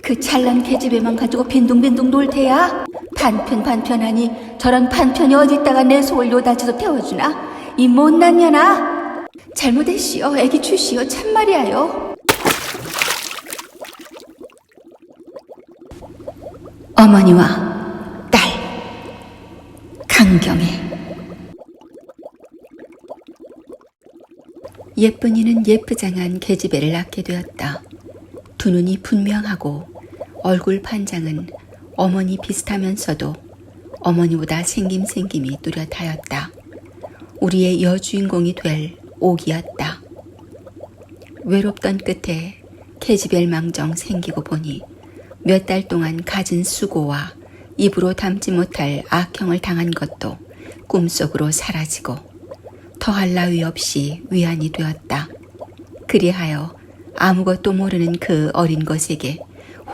그 찰난 계집애만 가지고 빈둥빈둥 놀 테야? 반편하니 저런 반편이 어디다가 내 속을 요다지도 태워주나? 이 못난 년아! 잘못했시오. 애기 주시오. 참말이야요. 어머니와 딸 강경애. 예쁜이는 예쁘장한 계집애를 낳게 되었다. 두 눈이 분명하고 얼굴 판장은 어머니 비슷하면서도 어머니보다 생김이 뚜렷하였다. 우리의 여주인공이 될 옥이었다. 외롭던 끝에 계집애망정 생기고 보니 몇 달 동안 갖은 수고와 입으로 담지 못할 악행을 당한 것도 꿈속으로 사라지고 더할 나위 없이 위안이 되었다. 그리하여 아무것도 모르는 그 어린 것에게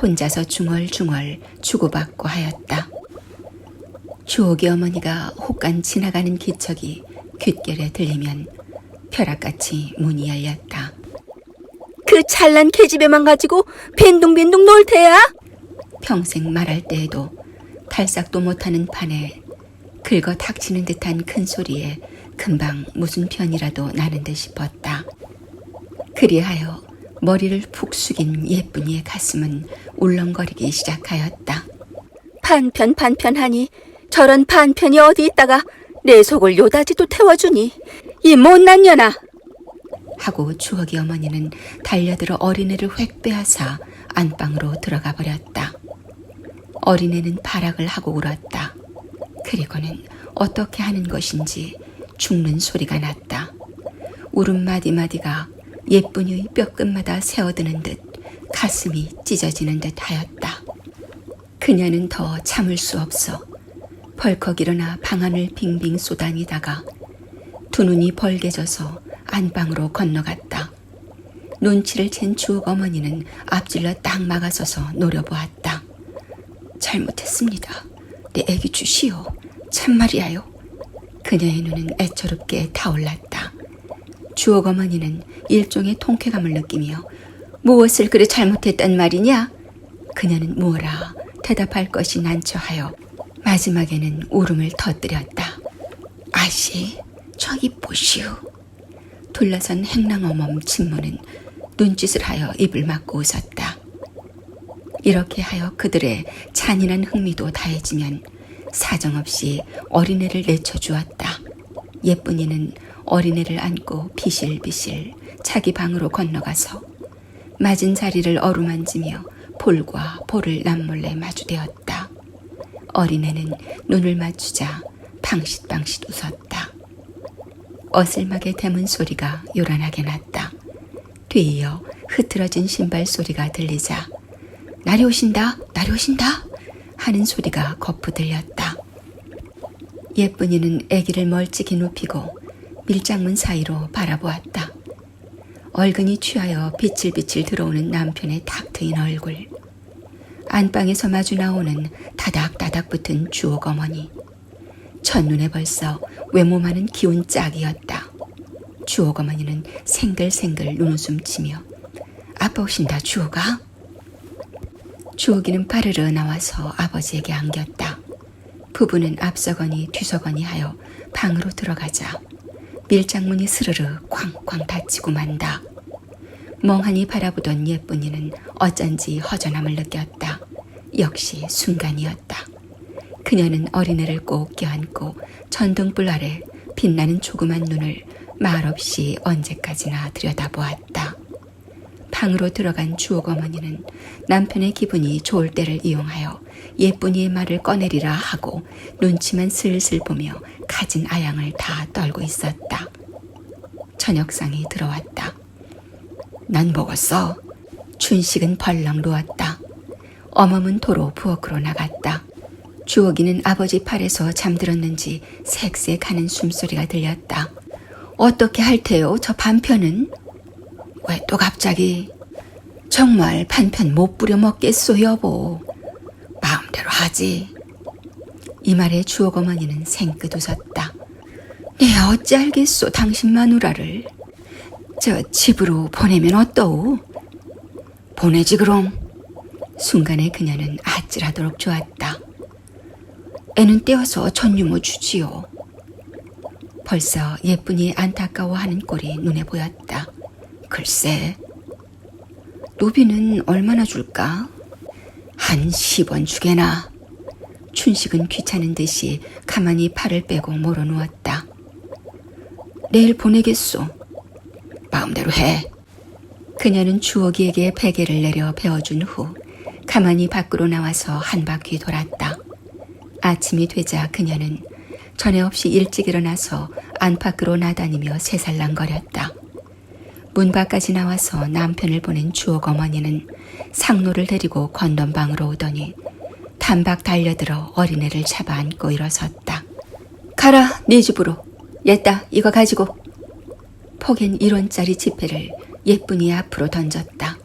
혼자서 중얼중얼 주고받고 하였다. 주옥의 어머니가 혹간 지나가는 기척이 귓결에 들리면 벼락같이 문이 열렸다. 그 찰난 계집애만 가지고 빈둥빈둥 놀 테야? 평생 말할 때에도 탈싹도 못하는 판에 긁어 닥치는 듯한 큰 소리에 금방 무슨 편이라도 나는 듯 싶었다. 그리하여 머리를 푹 숙인 예쁜이의 가슴은 울렁거리기 시작하였다. 반편하니 저런 반편이 어디 있다가 내 속을 요다지도 태워주니 이 못난 년아! 하고 추억의 어머니는 달려들어 어린애를 획 빼앗아 안방으로 들어가 버렸다. 어린애는 발악을 하고 울었다. 그리고는 어떻게 하는 것인지 죽는 소리가 났다. 울음 마디마디가 예쁜이의 뼈끝마다 새어드는 듯 가슴이 찢어지는 듯 하였다. 그녀는 더 참을 수 없어 벌컥 일어나 방안을 빙빙 쏘다니다가 두 눈이 벌개져서 안방으로 건너갔다. 눈치를 챈 주옥 어머니는 앞질러 딱 막아서서 노려보았다. 잘못했습니다. 내 애기 주시오. 참말이야요. 그녀의 눈은 애처롭게 타올랐다. 주옥 어머니는 일종의 통쾌감을 느끼며 무엇을 그리 잘못했단 말이냐? 그녀는 무어라 대답할 것이 난처하여 마지막에는 울음을 터뜨렸다. 아씨, 저기 보시오. 둘러선 행랑어멈 친모는 눈짓을 하여 입을 막고 웃었다. 이렇게 하여 그들의 잔인한 흥미도 다해지면 사정없이 어린애를 내쳐주었다. 예쁜이는 어린애를 안고 비실비실 자기 방으로 건너가서 맞은 자리를 어루만지며 볼과 볼을 남몰래 마주대었다. 어린애는 눈을 맞추자 방싯방싯 웃었다. 어슬막의 대문 소리가 요란하게 났다. 뒤이어 흐트러진 신발 소리가 들리자 나리 오신다 하는 소리가 거푸 들렸다. 예쁜이는 애기를 멀찍이 눕히고 밀장문 사이로 바라보았다. 얼근이 취하여 비칠비칠 들어오는 남편의 탁 트인 얼굴, 안방에서 마주 나오는 다닥다닥 붙은 주옥 어머니, 첫눈에 벌써 외모만은 기운 짝이었다. 주옥 어머니는 생글생글 눈웃음 치며 아빠 오신다 주옥아? 주옥이는 빠르르 나와서 아버지에게 안겼다. 부부는 앞서거니 뒤서거니 하여 방으로 들어가자 밀장문이 스르르 쾅쾅 닫히고 만다. 멍하니 바라보던 예쁜이는 어쩐지 허전함을 느꼈다. 역시 순간이었다. 그녀는 어린애를 꼭 껴안고 전등불 아래 빛나는 조그만 눈을 말없이 언제까지나 들여다보았다. 방으로 들어간 주옥 어머니는 남편의 기분이 좋을 때를 이용하여 예쁜이의 말을 꺼내리라 하고 눈치만 슬슬 보며 가진 아양을 다 떨고 있었다. 저녁상이 들어왔다. 난 먹었어. 춘식은 벌렁 누웠다. 어멈은 도로 부엌으로 나갔다. 주옥이는 아버지 팔에서 잠들었는지 색색하는 숨소리가 들렸다. 어떻게 할 테요? 저 반편은? 왜 또 갑자기? 정말 반편 못 부려 먹겠소 여보. 마음대로 하지. 이 말에 주옥 어머니는 생긋 웃었다. 네 어찌 알겠소 당신 마누라를. 저 집으로 보내면 어떠오? 보내지 그럼. 순간에 그녀는 아찔하도록 좋았다. 애는 떼어서 전유모 주지요. 벌써 예쁜이 안타까워하는 꼴이 눈에 보였다. 글쎄, 노비는 얼마나 줄까? 한 10원 주게나. 춘식은 귀찮은 듯이 가만히 팔을 빼고 몰아누웠다. 내일 보내겠소. 마음대로 해. 그녀는 주옥이에게 베개를 내려 베어준 후 가만히 밖으로 나와서 한 바퀴 돌았다. 아침이 되자 그녀는 전에 없이 일찍 일어나서 안팎으로 나다니며 새살랑거렸다. 문 밖까지 나와서 남편을 보낸 주옥 어머니는 상노를 데리고 건넌방으로 오더니 단박 달려들어 어린애를 잡아 안고 일어섰다. 가라, 네 집으로. 얘따, 이거 가지고. 폭엔 1원짜리 지폐를 예쁜이 앞으로 던졌다.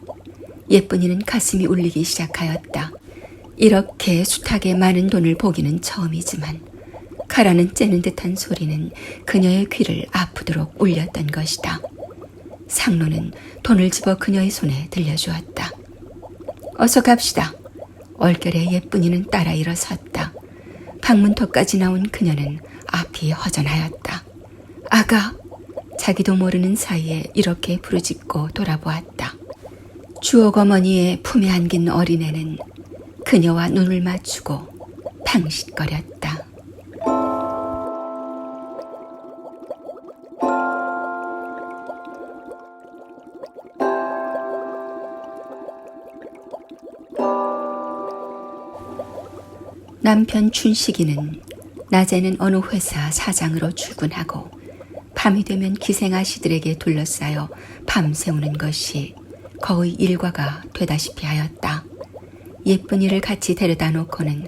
예쁜이는 가슴이 울리기 시작하였다. 이렇게 숱하게 많은 돈을 보기는 처음이지만 가라는 째는 듯한 소리는 그녀의 귀를 아프도록 울렸던 것이다. 상노는 돈을 집어 그녀의 손에 들려주었다. 어서 갑시다. 얼결에 예쁜이는 따라 일어섰다. 방문턱까지 나온 그녀는 앞이 허전하였다. 아가! 자기도 모르는 사이에 이렇게 부르짖고 돌아보았다. 주옥 어머니의 품에 안긴 어린애는 그녀와 눈을 맞추고 방싯거렸다. 남편 춘식이는 낮에는 어느 회사 사장으로 출근하고 밤이 되면 기생아씨들에게 둘러싸여 밤새우는 것이 거의 일과가 되다시피 하였다. 예쁜이를 같이 데려다 놓고는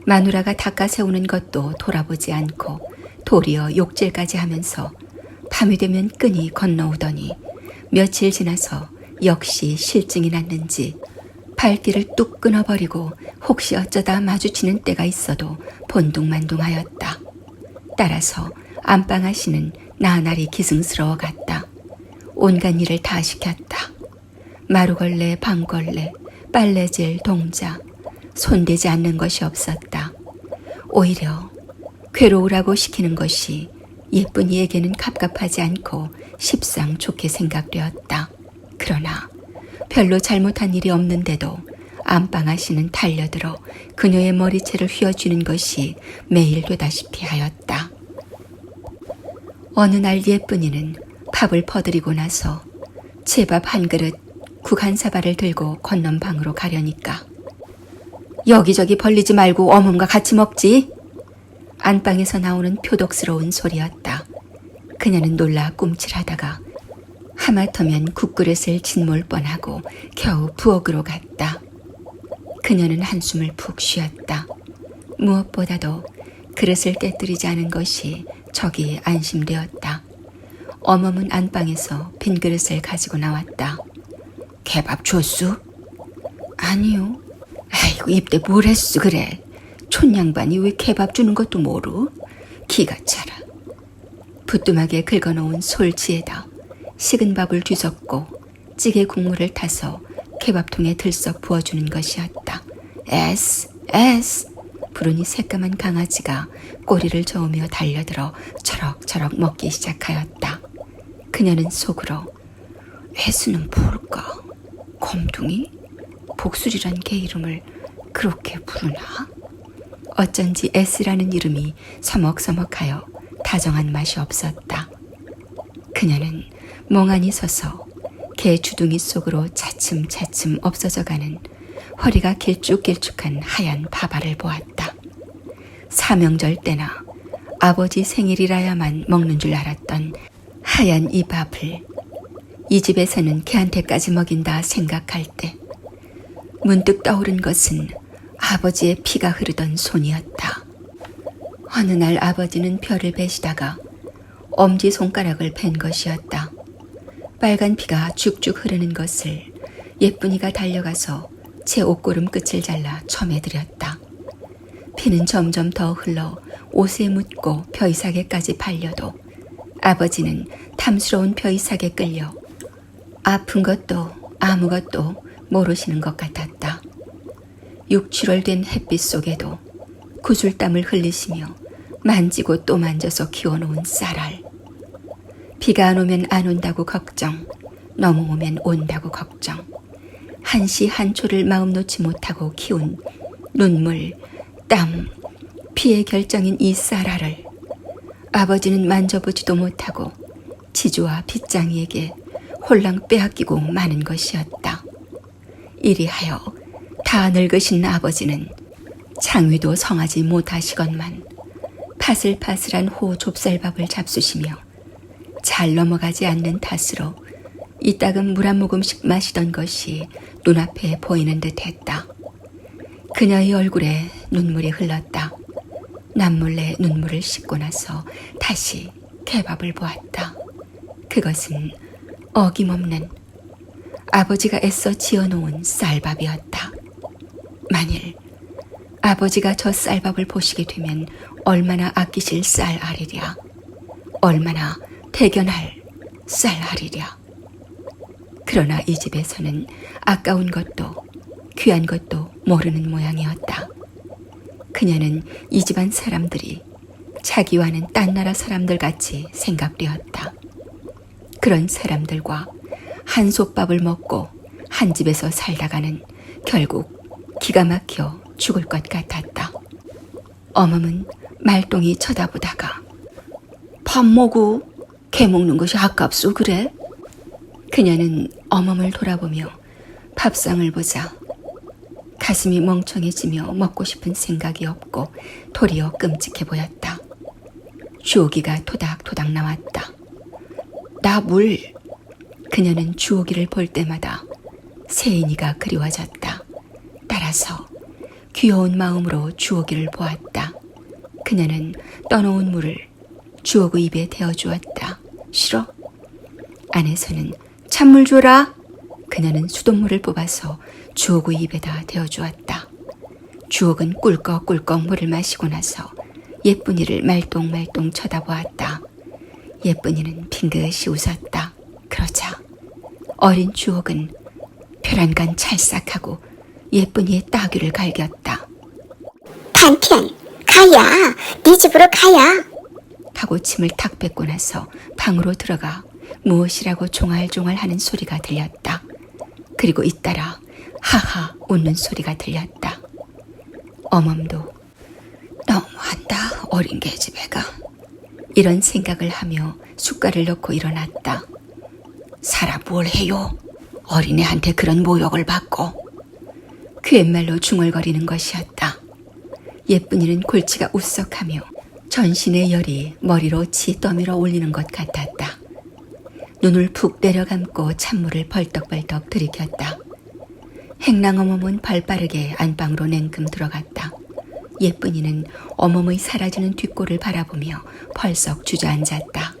마누라가 닦아세우는 것도 돌아보지 않고 도리어 욕질까지 하면서 밤이 되면 끈이 건너오더니 며칠 지나서 역시 실증이 났는지 발길을 뚝 끊어버리고 혹시 어쩌다 마주치는 때가 있어도 본둥만둥하였다. 따라서 안방아씨는 나날이 기승스러워 갔다. 온갖 일을 다 시켰다. 마루걸레, 방걸레, 빨래질, 동자, 손대지 않는 것이 없었다. 오히려 괴로우라고 시키는 것이 예쁜이에게는 갑갑하지 않고 십상 좋게 생각되었다. 그러나 별로 잘못한 일이 없는데도 안방아씨는 달려들어 그녀의 머리채를 휘어쥐는 것이 매일 되다시피 하였다. 어느 날 예쁜이는 밥을 퍼드리고 나서 제밥 한 그릇 국 한 사발을 들고 건넌방으로 가려니까 여기저기 벌리지 말고 어멈과 같이 먹지. 안방에서 나오는 표독스러운 소리였다. 그녀는 놀라 꿈찔하다가 하마터면 국그릇을 짓몰 뻔하고 겨우 부엌으로 갔다. 그녀는 한숨을 푹 쉬었다. 무엇보다도 그릇을 깨뜨리지 않은 것이 적이 안심되었다. 어멈은 안방에서 빈 그릇을 가지고 나왔다. 개밥 줬수? 아니요. 아이고 입대 뭘 했수 그래. 촌양반이 왜 개밥 주는 것도 모르? 기가 차라. 부뚜막에 긁어놓은 솔지에다 식은 밥을 뒤섞고 찌개 국물을 타서 개밥통에 들썩 부어주는 것이었다. 에스 부르니 새까만 강아지가 꼬리를 저으며 달려들어 처럭처럭 먹기 시작하였다. 그녀는 속으로 애수는 뭘까? 곰둥이? 복술이란 개 이름을 그렇게 부르나? 어쩐지 S라는 이름이 서먹서먹하여 다정한 맛이 없었다. 그녀는 멍하니 서서 개 주둥이 속으로 차츰차츰 없어져가는 허리가 길쭉길쭉한 하얀 바바를 보았다. 사명절 때나 아버지 생일이라야만 먹는 줄 알았던 하얀 이 밥을 이 집에서는 개한테까지 먹인다 생각할 때 문득 떠오른 것은 아버지의 피가 흐르던 손이었다. 어느 날 아버지는 벼를 베시다가 엄지손가락을 벤 것이었다. 빨간 피가 죽죽 흐르는 것을 예쁜이가 달려가서 제 옷고름 끝을 잘라 처매들였다. 피는 점점 더 흘러 옷에 묻고 벼이삭에까지 발려도 아버지는 탐스러운 벼이삭에 끌려 아픈 것도 아무것도 모르시는 것 같았다. 6~7월 햇빛 속에도 구슬땀을 흘리시며 만지고 또 만져서 키워놓은 쌀알. 비가 안 오면 안 온다고 걱정, 너무 오면 온다고 걱정. 한시 한초를 마음 놓지 못하고 키운 눈물, 땀, 피의 결정인 이 쌀알을 아버지는 만져보지도 못하고 지주와 빗장이에게 홀랑 빼앗기고 마는 것이었다. 이리하여 다 늙으신 아버지는 장위도 성하지 못하시건만 파슬파슬한 호 좁쌀밥을 잡수시며 잘 넘어가지 않는 탓으로 이따금 물 한 모금씩 마시던 것이 눈앞에 보이는 듯 했다. 그녀의 얼굴에 눈물이 흘렀다. 남몰래 눈물을 씻고 나서 다시 개밥을 보았다. 그것은 어김없는 아버지가 애써 지어놓은 쌀밥이었다. 만일 아버지가 저 쌀밥을 보시게 되면 얼마나 아끼실 쌀알이랴. 얼마나 대견할 쌀알이랴. 그러나 이 집에서는 아까운 것도 귀한 것도 모르는 모양이었다. 그녀는 이 집안 사람들이 자기와는 딴 나라 사람들 같이 생각되었다. 그런 사람들과 한솥밥을 먹고 한 집에서 살다가는 결국 기가 막혀 죽을 것 같았다. 어멈은 말똥이 쳐다보다가 밥 먹어. 개 먹는 것이 아깝소 그래? 그녀는 어멈을 돌아보며 밥상을 보자 가슴이 멍청해지며 먹고 싶은 생각이 없고 도리어 끔찍해 보였다. 주옥이가 토닥토닥 나왔다. 나 물. 그녀는 주옥이를 볼 때마다 세인이가 그리워졌다. 따라서 귀여운 마음으로 주옥이를 보았다. 그녀는 떠놓은 물을 주옥의 입에 대어주었다. 싫어? 안에서는 찬물 줘라. 그녀는 수돗물을 뽑아서 주옥의 입에다 대어주었다. 주옥은 꿀꺽꿀꺽 물을 마시고 나서 예쁜이를 말똥말똥 쳐다보았다. 예쁜이는 빙긋이 웃었다. 그러자 어린 주옥은 벼란간 찰싹하고 예쁜이의 따귀를 갈겼다. 반편, 가야. 네 집으로 가야. 하고 침을 탁 뱉고 나서 방으로 들어가 무엇이라고 종알종알 하는 소리가 들렸다. 그리고 잇따라 하하 웃는 소리가 들렸다. 어멈도 너무한다 어린 계집애가 이런 생각을 하며 숟갈을 넣고 일어났다. 살아 뭘 해요? 어린애한테 그런 모욕을 받고. 귓말로 중얼거리는 것이었다. 예쁜이는 골치가 우석하며 전신의 열이 머리로 치 떠밀어 올리는 것 같았다. 눈을 푹 내려감고 찬물을 벌떡벌떡 들이켰다. 행랑어멈은 발빠르게 안방으로 냉큼 들어갔다. 예쁜이는 어멈의 사라지는 뒷골을 바라보며 벌썩 주저앉았다.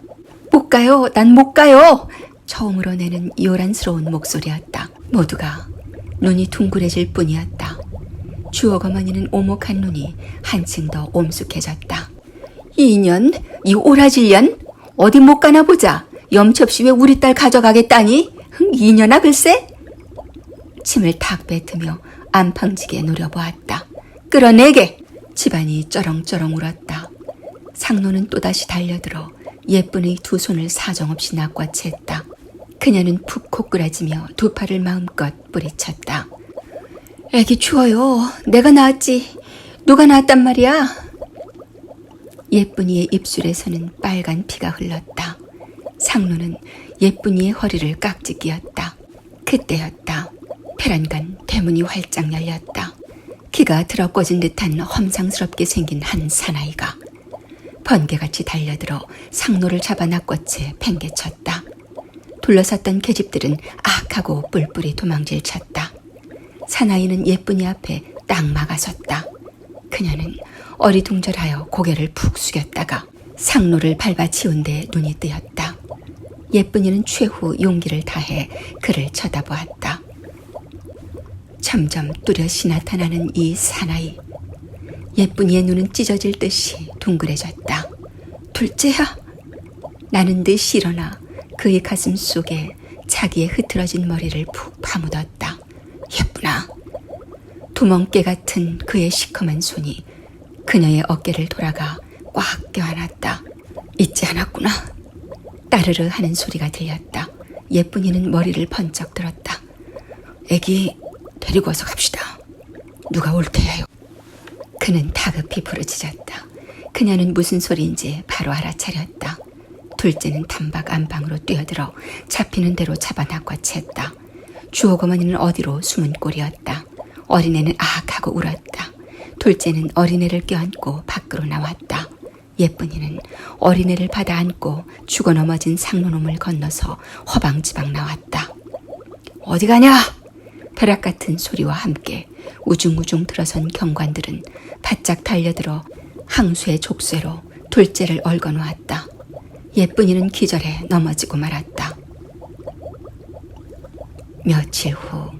못 가요. 난 못 가요. 처음으로 내는 요란스러운 목소리였다. 모두가 눈이 둥그레질 뿐이었다. 주옥 어머니는 오목한 눈이 한층 더 옴숙해졌다. 이년, 이 오라질년 어디 못 가나 보자. 염첩시 왜 우리 딸 가져가겠다니? 이년아 글쎄? 침을 탁 뱉으며 안팡지게 노려보았다. 끌어내게! 집안이 쩌렁쩌렁 울었다. 상노는 또다시 달려들어 예쁜의 두 손을 사정없이 낚아챘다. 그녀는 푹 코꾸라지며 두 팔을 마음껏 뿌리쳤다. 애기 추워요. 내가 낳았지. 누가 낳았단 말이야? 예쁜이의 입술에서는 빨간 피가 흘렀다. 상노는 예쁜이의 허리를 깍지 끼었다. 그때였다. 페란간 대문이 활짝 열렸다. 키가 들어 꽂은 듯한 험상스럽게 생긴 한 사나이가 번개같이 달려들어 상노를 잡아 낚아채 팽개쳤다. 둘러섰던 계집들은 악하고 뿔뿔이 도망질 쳤다. 사나이는 예쁜이 앞에 딱 막아섰다. 그녀는 어리둥절하여 고개를 푹 숙였다가 상노를 밟아치운 데 눈이 뜨였다. 예쁜이는 최후 용기를 다해 그를 쳐다보았다. 점점 뚜렷이 나타나는 이 사나이. 예쁜이의 눈은 찢어질 듯이 둥그레졌다. 둘째야. 나는 듯이 일어나 그의 가슴 속에 자기의 흐트러진 머리를 푹 파묻었다. 예쁘나. 두멍깨 같은 그의 시커먼 손이 그녀의 어깨를 돌아가 꽉 껴안았다. 잊지 않았구나. 따르르 하는 소리가 들렸다. 예쁜이는 머리를 번쩍 들었다. 애기 데리고 와서 갑시다. 누가 올 테예요. 그는 다급히 부르짖었다. 그녀는 무슨 소리인지 바로 알아차렸다. 둘째는 단박 안방으로 뛰어들어 잡히는 대로 잡아낚아 챘다. 주옥어머니는 어디로 숨은 꼴이었다. 어린애는 아악 하고 울었다. 둘째는 어린애를 껴안고 밖으로 나왔다. 예쁜이는 어린애를 받아 안고 죽어 넘어진 상로놈을 건너서 허방지방 나왔다. 어디 가냐? 벼락 같은 소리와 함께 우중우중 들어선 경관들은 바짝 달려들어 항수의 족쇄로 둘째를 얽어 놓았다. 예쁜이는 기절해 넘어지고 말았다. 며칠 후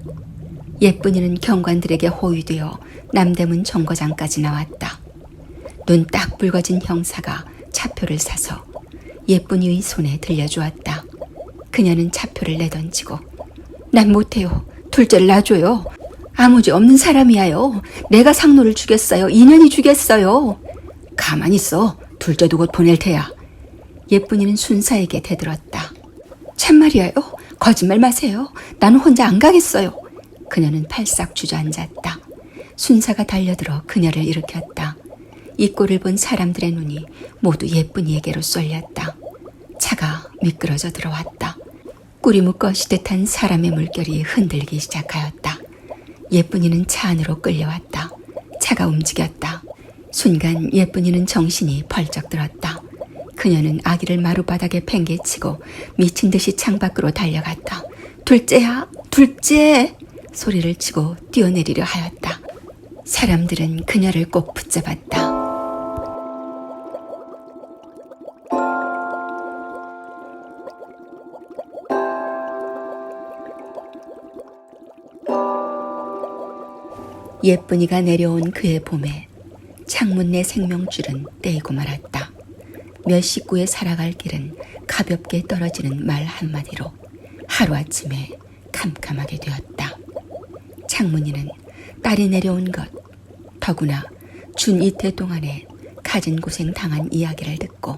예쁜이는 경관들에게 호위되어 남대문 정거장까지 나왔다. 눈 딱 붉어진 형사가 차표를 사서 예쁜이의 손에 들려주었다. 그녀는 차표를 내던지고 난 못해요. 둘째를 놔줘요. 아무 죄 없는 사람이야요. 내가 상노를 죽였어요. 인연이 죽였어요. 가만히 있어. 둘째도 곧 보낼 테야. 예쁜이는 순사에게 대들었다. 참말이야요. 거짓말 마세요. 나는 혼자 안 가겠어요. 그녀는 팔싹 주저앉았다. 순사가 달려들어 그녀를 일으켰다. 이 꼴을 본 사람들의 눈이 모두 예쁜이에게로 쏠렸다. 차가 미끄러져 들어왔다. 꿀이 묶어 시듯한 사람의 물결이 흔들기 시작하였다. 예쁜이는 차 안으로 끌려왔다. 차가 움직였다. 순간 예쁜이는 정신이 벌쩍 들었다. 그녀는 아기를 마룻바닥에 팽개치고 미친 듯이 창밖으로 달려갔다. 둘째야, 둘째! 소리를 치고 뛰어내리려 하였다. 사람들은 그녀를 꼭 붙잡았다. 예쁜이가 내려온 그의 봄에 창문 내 생명줄은 떼이고 말았다. 몇 식구의 살아갈 길은 가볍게 떨어지는 말 한마디로 하루아침에 캄캄하게 되었다. 창문이는 딸이 내려온 것, 더구나 준 이태 동안에 가진 고생 당한 이야기를 듣고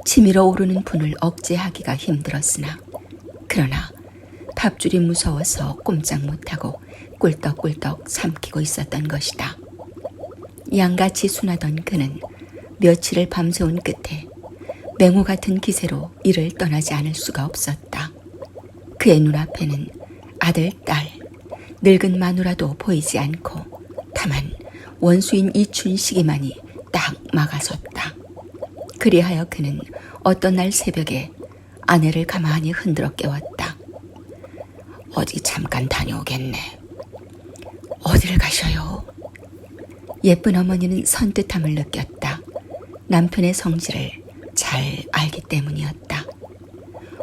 치밀어 오르는 분을 억제하기가 힘들었으나 그러나 밥줄이 무서워서 꼼짝 못하고 꿀떡꿀떡 삼키고 있었던 것이다. 양같이 순하던 그는 며칠을 밤새운 끝에 맹호 같은 기세로 이를 떠나지 않을 수가 없었다. 그의 눈앞에는 아들, 딸, 늙은 마누라도 보이지 않고 다만 원수인 이춘식이만이 딱 막아섰다. 그리하여 그는 어떤 날 새벽에 아내를 가만히 흔들어 깨웠다. 어디 잠깐 다녀오겠네. 어디를 가셔요? 예쁜 어머니는 선뜻함을 느꼈다. 남편의 성질을 잘 알기 때문이었다.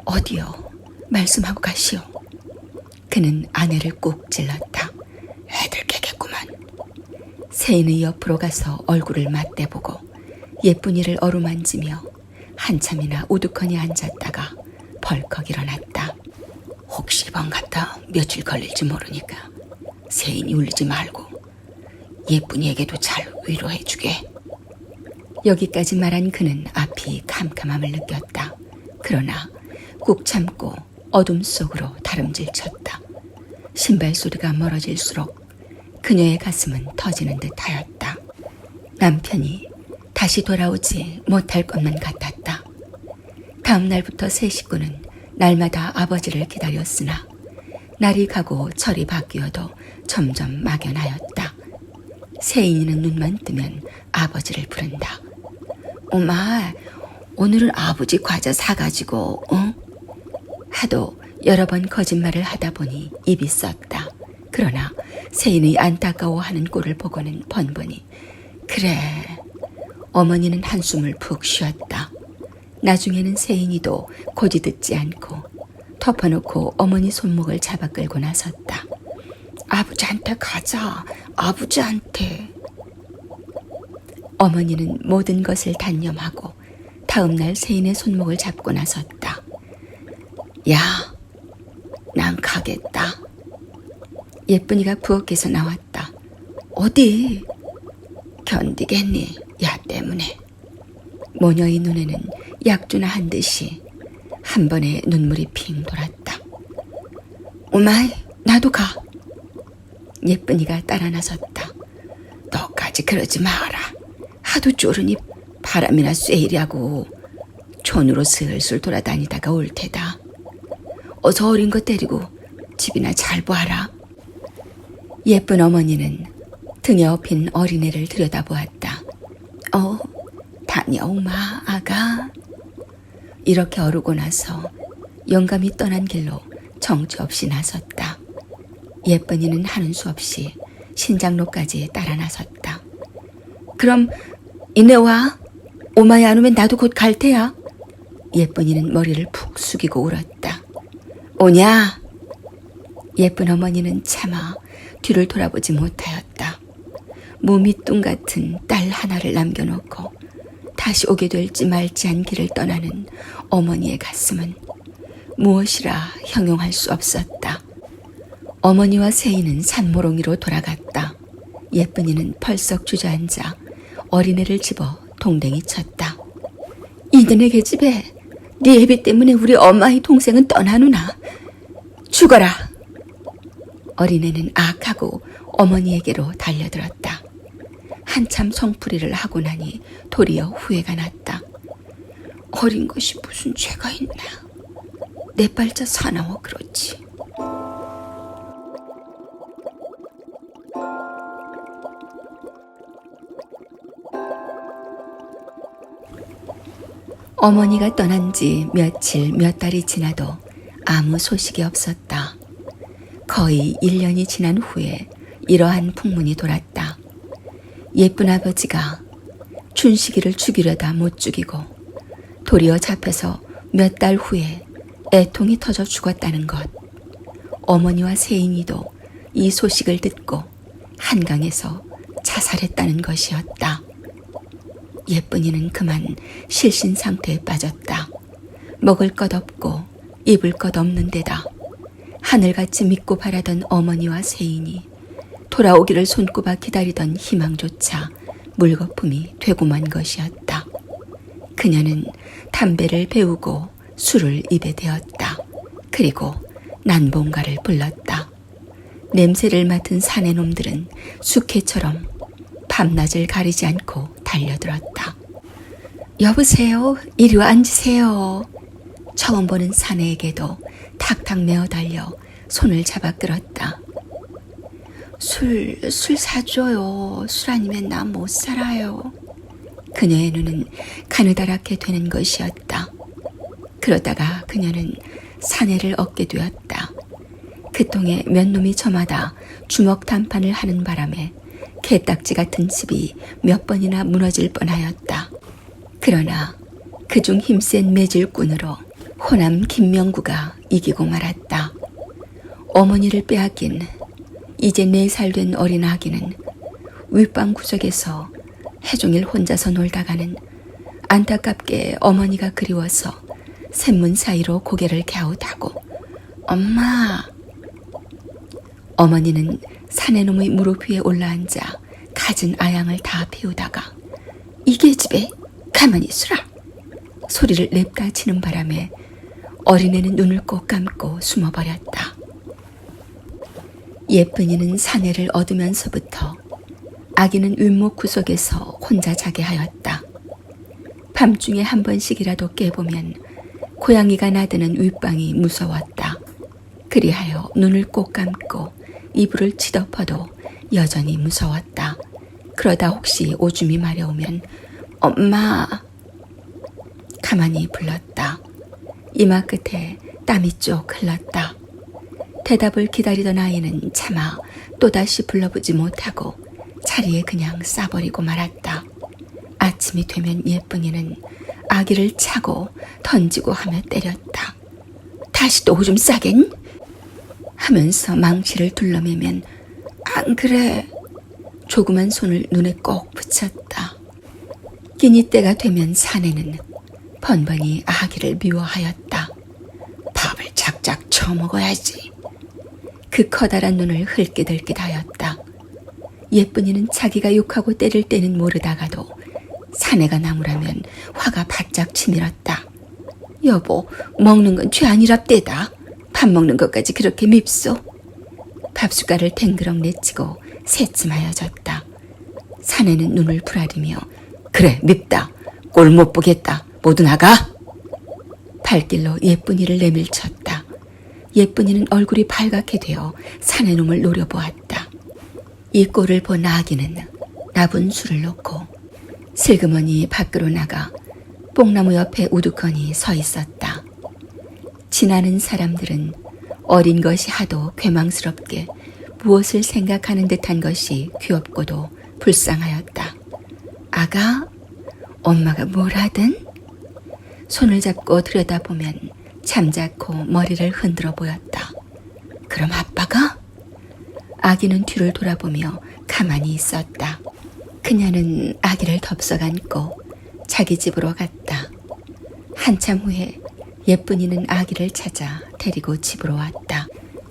어디요? 말씀하고 가시오. 그는 아내를 꾹 찔렀다. 애들 깨겠구만. 세인의 옆으로 가서 얼굴을 맞대보고 예쁜이를 어루만지며 한참이나 우두커니 앉았다가 벌컥 일어났다. 혹시 방 갔다 며칠 걸릴지 모르니까 세인이 울리지 말고 예쁜이에게도 잘 위로해주게. 여기까지 말한 그는 앞이 캄캄함을 느꼈다. 그러나 꾹 참고 어둠 속으로 다름질 쳤다. 신발 소리가 멀어질수록 그녀의 가슴은 터지는 듯하였다. 남편이 다시 돌아오지 못할 것만 같았다. 다음 날부터 세 식구는 날마다 아버지를 기다렸으나 날이 가고 철이 바뀌어도 점점 막연하였다. 세인이는 눈만 뜨면 아버지를 부른다. 엄마, 오늘은 아버지 과자 사가지고 하도 여러 번 거짓말을 하다 보니 입이 썼다. 그러나 세인의 안타까워하는 꼴을 보고는 번번이 그래. 어머니는 한숨을 푹 쉬었다. 나중에는 세인이도 고지 듣지 않고 덮어놓고 어머니 손목을 잡아 끌고 나섰다. 아버지한테 가자. 아버지한테. 어머니는 모든 것을 단념하고 다음 날 세인의 손목을 잡고 나섰다. 야, 난 가겠다. 예쁜이가 부엌에서 나왔다. 어디? 견디겠니? 야 때문에. 모녀의 눈에는 약주나 한 듯이 한 번에 눈물이 핑 돌았다. 오마이, 나도 가. 예쁜이가 따라 나섰다. 너까지 그러지 마라. 하도 쪼르니 바람이나 쐐이라고 촌으로 슬슬 돌아다니다가 올 테다. 어서 어린 거 데리고 집이나 잘 보아라. 예쁜 어머니는 등에 업힌 어린애를 들여다보았다. 다녀오마 아가. 이렇게 어르고 나서 영감이 떠난 길로 정처 없이 나섰다. 예쁜이는 하는 수 없이 신장로까지 따라 나섰다. 그럼 이내 와. 오마이 안 오면 나도 곧 갈 테야. 예쁜이는 머리를 푹 숙이고 울었다. 오냐? 예쁜 어머니는 차마 뒤를 돌아보지 못하였다. 무미뚱 같은 딸 하나를 남겨놓고 다시 오게 될지 말지한 길을 떠나는 어머니의 가슴은 무엇이라 형용할 수 없었다. 어머니와 세인은 산모롱이로 돌아갔다. 예쁜이는 펄썩 주저앉아 어린애를 집어 동댕이 쳤다. 이든의 계집애, 네 애비 때문에 우리 엄마의 동생은 떠나누나. 죽어라. 어린애는 악하고 어머니에게로 달려들었다. 한참 성풀이를 하고 나니 도리어 후회가 났다. 어린 것이 무슨 죄가 있나. 내 발자 사나워 그렇지. 어머니가 떠난 지 며칠 몇 달이 지나도 아무 소식이 없었다. 거의 1년이 지난 후에 이러한 풍문이 돌았다. 예쁜 아버지가 춘식이를 죽이려다 못 죽이고 도리어 잡혀서 몇 달 후에 애통이 터져 죽었다는 것. 어머니와 세인이도 이 소식을 듣고 한강에서 자살했다는 것이었다. 예쁜이는 그만 실신 상태에 빠졌다. 먹을 것 없고 입을 것 없는 데다 하늘같이 믿고 바라던 어머니와 세인이 돌아오기를 손꼽아 기다리던 희망조차 물거품이 되고 만 것이었다. 그녀는 담배를 배우고 술을 입에 대었다. 그리고 난봉가를 불렀다. 냄새를 맡은 사내 놈들은 숙회처럼 밤낮을 가리지 않고 달려들었다. 여보세요. 이리 와 앉으세요. 처음 보는 사내에게도 탁탁 메어 달려 손을 잡아 끌었다. 술 사줘요. 술 아니면 나 못 살아요. 그녀의 눈은 가느다랗게 되는 것이었다. 그러다가 그녀는 사내를 얻게 되었다. 그 통에 몇 놈이 저마다 주먹 단판을 하는 바람에 개딱지 같은 집이 몇 번이나 무너질 뻔하였다. 그러나 그중 힘센 매질꾼으로 호남 김명구가 이기고 말았다. 어머니를 빼앗긴 이제 4살 된 어린 아기는 윗방 구석에서 해종일 혼자서 놀다가는 안타깝게 어머니가 그리워서 샘문 사이로 고개를 갸웃하고 엄마. 어머니는 사내놈의 무릎 위에 올라앉아 갖은 아양을 다 피우다가 이 계집애 가만히 있으라 소리를 냅다 치는 바람에 어린애는 눈을 꼭 감고 숨어버렸다. 예쁜이는 사내를 얻으면서부터 아기는 윗목 구석에서 혼자 자게 하였다. 밤중에 한 번씩이라도 깨보면 고양이가 나드는 윗방이 무서웠다. 그리하여 눈을 꼭 감고 이불을 치덮어도 여전히 무서웠다. 그러다 혹시 오줌이 마려우면 엄마 가만히 불렀다. 이마 끝에 땀이 쪽 흘렀다. 대답을 기다리던 아이는 차마 또다시 불러보지 못하고 자리에 그냥 싸버리고 말았다. 아침이 되면 예쁜이는 아기를 차고 던지고 하며 때렸다. 다시 또 오줌 싸겐? 하면서 망치를 둘러매면 안 그래. 조그만 손을 눈에 꼭 붙였다. 끼니 때가 되면 사내는 번번이 아기를 미워하였다. 밥을 작작 처먹어야지. 그 커다란 눈을 흘끗흘끗하였다. 예쁜이는 자기가 욕하고 때릴 때는 모르다가도 사내가 나무라면 화가 바짝 치밀었다. 여보, 먹는 건 죄 아니랍대다. 밥 먹는 것까지 그렇게 밉소. 밥숟갈을 댕그렁 내치고 새침하여졌다. 사내는 눈을 부라리며 그래 밉다. 꼴 못 보겠다. 모두 나가. 발길로 예쁜이를 내밀쳤다. 예쁜이는 얼굴이 발갛게 되어 사내놈을 노려보았다. 이 꼴을 본 아기는 나분 술을 놓고 슬그머니 밖으로 나가 뽕나무 옆에 우두커니 서 있었다. 지나는 사람들은 어린 것이 하도 괴망스럽게 무엇을 생각하는 듯한 것이 귀엽고도 불쌍하였다. 아가, 엄마가 뭘 하든? 손을 잡고 들여다보면 잠자코 머리를 흔들어 보였다. 그럼 아빠가? 아기는 뒤를 돌아보며 가만히 있었다. 그녀는 아기를 덥석 안고 자기 집으로 갔다. 한참 후에 예쁜이는 아기를 찾아 데리고 집으로 왔다.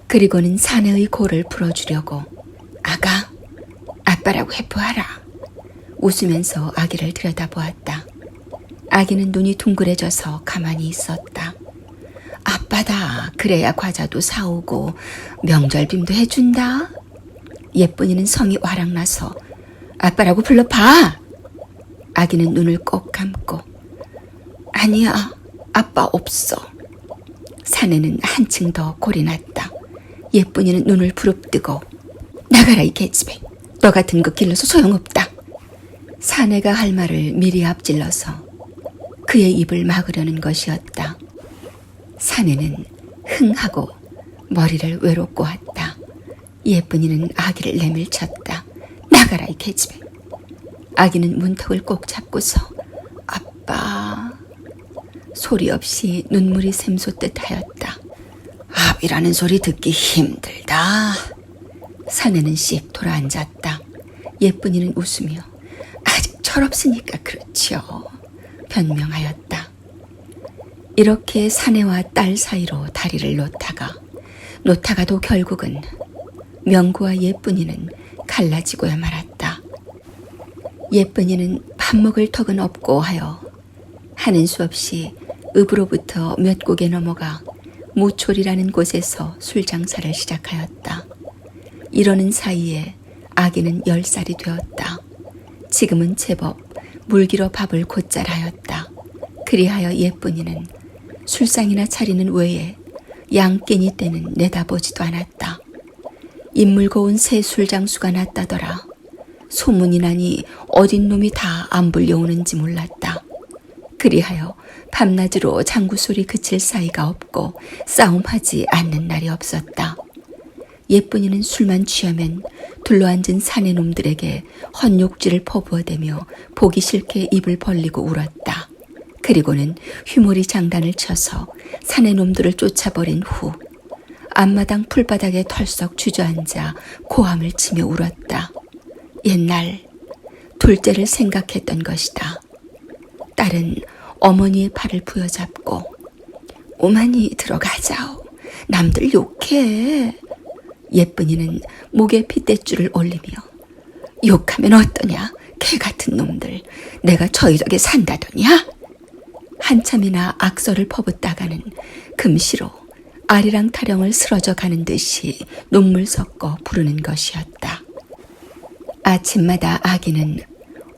그리고는 사내의 골을 풀어주려고 아가, 아빠라고 해보아라. 웃으면서 아기를 들여다보았다. 아기는 눈이 둥그레져서 가만히 있었다. 아빠다. 그래야 과자도 사오고 명절빔도 해준다. 예쁜이는 성이 와락나서 아빠라고 불러봐. 아기는 눈을 꼭 감고 아니야, 아빠 없어. 사내는 한층 더 골이 났다. 예쁜이는 눈을 부릅뜨고 나가라 이 개집애. 너 같은 거 길러서 소용없다. 사내가 할 말을 미리 앞질러서 그의 입을 막으려는 것이었다. 사내는 흥하고 머리를 외롭고 왔다. 예쁜이는 아기를 내밀쳤다. 나가라 이 개집애. 아기는 문턱을 꼭 잡고서 아빠 소리 없이 눈물이 샘솟듯 하였다. 아비라는 소리 듣기 힘들다. 사내는 씩 돌아앉았다. 예쁜이는 웃으며 아직 철없으니까 그렇지요. 변명하였다. 이렇게 사내와 딸 사이로 다리를 놓다가도 결국은 명구와 예쁜이는 갈라지고야 말았다. 예쁜이는 밥 먹을 턱은 없고 하여 하는 수 없이 읍으로부터 몇 곡에 넘어가 무초리라는 곳에서 술 장사를 시작하였다. 이러는 사이에 아기는 10살이 되었다. 지금은 제법 물기로 밥을 곧잘 하였다. 그리하여 예쁜이는 술상이나 차리는 외에 양끼니 때는 내다보지도 않았다. 인물 고운 새 술장수가 났다더라. 소문이 나니 어딘 놈이 다 안 불려오는지 몰랐다. 그리하여 밤낮으로 장구 소리 그칠 사이가 없고 싸움하지 않는 날이 없었다. 예쁜이는 술만 취하면 둘러앉은 사내놈들에게 헛욕질을 퍼부어대며 보기 싫게 입을 벌리고 울었다. 그리고는 휘몰이 장단을 쳐서 사내놈들을 쫓아버린 후 앞마당 풀바닥에 털썩 주저앉아 고함을 치며 울었다. 옛날 둘째를 생각했던 것이다. 딸은 어머니의 팔을 부여잡고 오만이 들어가자오. 남들 욕해. 예쁜이는 목에 핏대줄을 올리며 욕하면 어떠냐. 개 같은 놈들. 내가 저희 덕에 산다더냐. 한참이나 악설을 퍼붓다가는 금시로 아리랑 타령을 쓰러져 가는 듯이 눈물 섞어 부르는 것이었다. 아침마다 아기는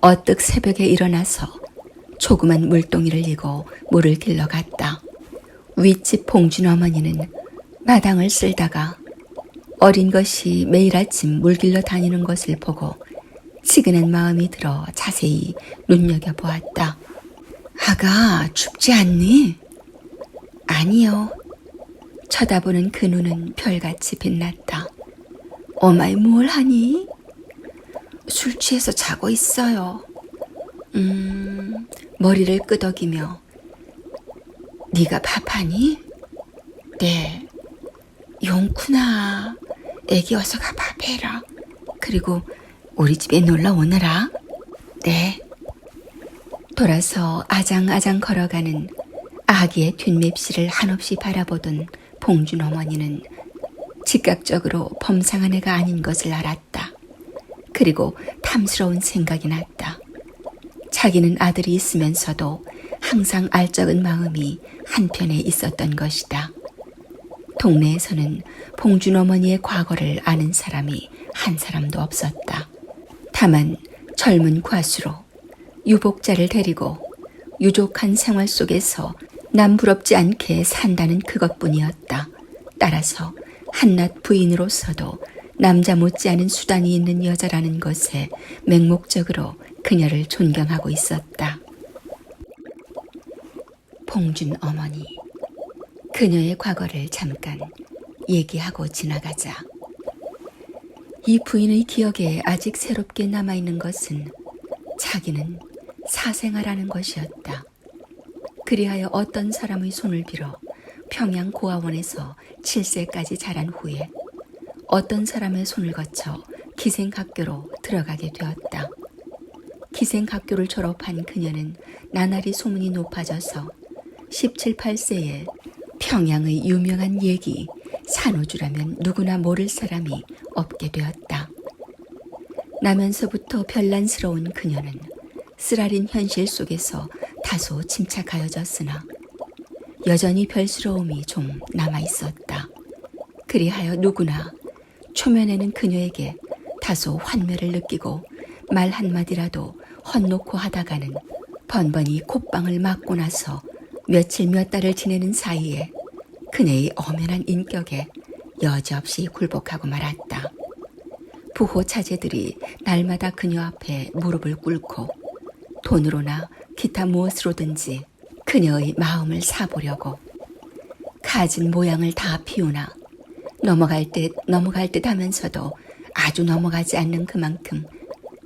어뜩 새벽에 일어나서 조그만 물동이를 이고 물을 길러갔다. 윗집 봉준 어머니는 마당을 쓸다가 어린 것이 매일 아침 물 길러 다니는 것을 보고 치근한 마음이 들어 자세히 눈여겨보았다. 아가, 춥지 않니? 아니요. 쳐다보는 그 눈은 별같이 빛났다. 어마이 뭘 하니? 술 취해서 자고 있어요. 머리를 끄덕이며 네가 밥하니? 네. 용쿠나. 애기 어서 가 밥해라. 그리고 우리 집에 놀러 오너라. 네. 돌아서 아장아장 걸어가는 아기의 뒷맵시를 한없이 바라보던 봉준 어머니는 즉각적으로 범상한 애가 아닌 것을 알았다. 그리고 탐스러운 생각이 났다. 자기는 아들이 있으면서도 항상 알적은 마음이 한편에 있었던 것이다. 동네에서는 봉준 어머니의 과거를 아는 사람이 한 사람도 없었다. 다만 젊은 과수로 유복자를 데리고 유족한 생활 속에서 남 부럽지 않게 산다는 그것뿐이었다. 따라서 한낱 부인으로서도 남자 못지않은 수단이 있는 여자라는 것에 맹목적으로 그녀를 존경하고 있었다. 봉준 어머니, 그녀의 과거를 잠깐 얘기하고 지나가자. 이 부인의 기억에 아직 새롭게 남아있는 것은 자기는 사생아라는 것이었다. 그리하여 어떤 사람의 손을 빌어 평양 고아원에서 7세까지 자란 후에 어떤 사람의 손을 거쳐 기생학교로 들어가게 되었다. 기생학교를 졸업한 그녀는 나날이 소문이 높아져서 17, 18세에 평양의 유명한 예기 산호주라면 누구나 모를 사람이 없게 되었다. 나면서부터 별난스러운 그녀는 쓰라린 현실 속에서 다소 침착하여졌으나 여전히 별스러움이 좀 남아있었다. 그리하여 누구나 초면에는 그녀에게 다소 환멸을 느끼고 말 한마디라도 헛놓고 하다가는 번번이 콧방을 맞고 나서 며칠 몇 달을 지내는 사이에 그녀의 엄연한 인격에 여지없이 굴복하고 말았다. 부호 차제들이 날마다 그녀 앞에 무릎을 꿇고 돈으로나 기타 무엇으로든지 그녀의 마음을 사보려고 가진 모양을 다 피우나 넘어갈 듯 하면서도 아주 넘어가지 않는 그만큼